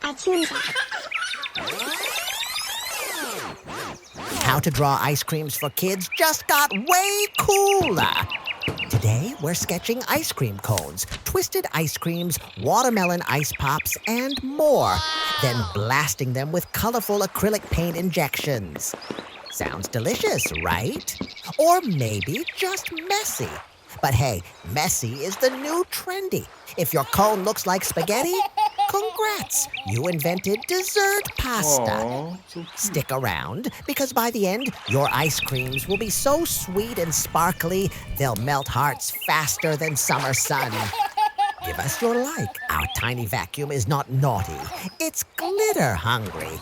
Artoonza. How to draw ice creams for kids just got way cooler. Today, we're sketching ice cream cones, twisted ice creams, watermelon ice pops, and more. Then blasting them with colorful acrylic paint injections. Sounds delicious, right? Or maybe just messy. But hey, messy is the new trendy. If your cone looks like spaghetti, congrats! You invented dessert pasta. Aw, so cute. Stick around, because by the end, your ice creams will be so sweet and sparkly, they'll melt hearts faster than summer sun. Give us your like. Our tiny vacuum is not naughty. It's glitter hungry.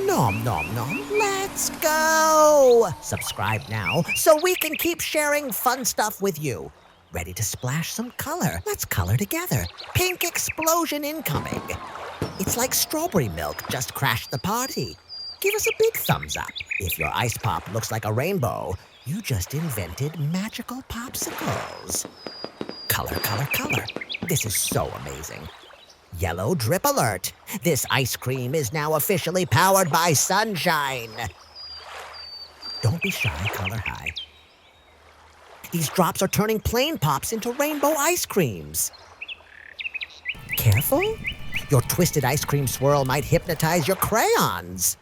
Nom, nom, nom. Let's go! Subscribe now so we can keep sharing fun stuff with you. Ready to splash some color? Let's color together. Pink explosion incoming. It's like strawberry milk just crashed the party. Give us a big thumbs up. If your ice pop looks like a rainbow, you just invented magical popsicles. Color, color, color. This is so amazing. Yellow drip alert. This ice cream is now officially powered by sunshine. Don't be shy, color high. These drops are turning plain pops into rainbow ice creams. Careful. Your twisted ice cream swirl might hypnotize your crayons.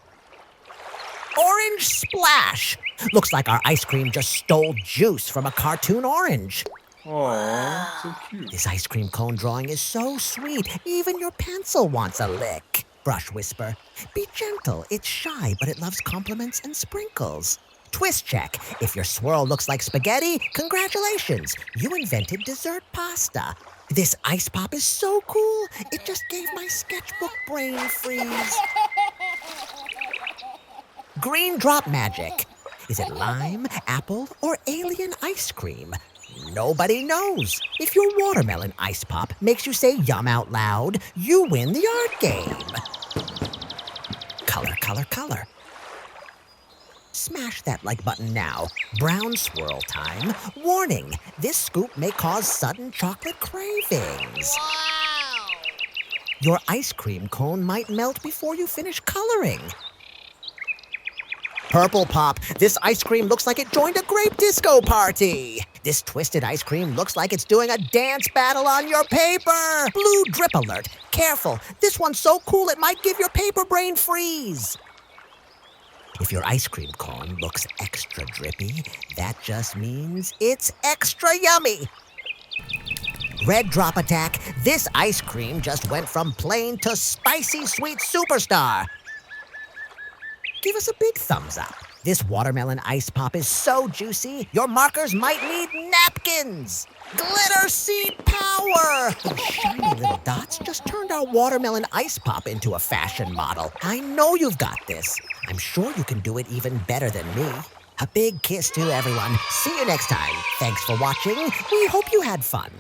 Orange splash. Looks like our ice cream just stole juice from a cartoon orange. Aw, so cute. This ice cream cone drawing is so sweet, even your pencil wants a lick. Brush whisper. Be gentle, it's shy, but it loves compliments and sprinkles. Twist check. If your swirl looks like spaghetti, congratulations. You invented dessert pasta. This ice pop is so cool, it just gave my sketchbook brain freeze. Green drop magic. Is it lime, apple, or alien ice cream? Nobody knows. If your watermelon ice pop makes you say yum out loud, you win the art game. Color, color, color. Smash that like button now. Brown swirl time. Warning, this scoop may cause sudden chocolate cravings. Wow! Your ice cream cone might melt before you finish coloring. Purple pop, this ice cream looks like it joined a grape disco party. This twisted ice cream looks like it's doing a dance battle on your paper. Blue drip alert. Careful, this one's so cool it might give your paper brain freeze. If your ice cream cone looks extra drippy, that just means it's extra yummy. Red drop attack. This ice cream just went from plain to spicy sweet superstar. Give us a big thumbs up. This watermelon ice pop is so juicy, your markers might need napkins. Glitter seed power! Those shiny little dots just turned our watermelon ice pop into a fashion model. I know you've got this. I'm sure you can do it even better than me. A big kiss to everyone. See you next time. Thanks for watching. We hope you had fun.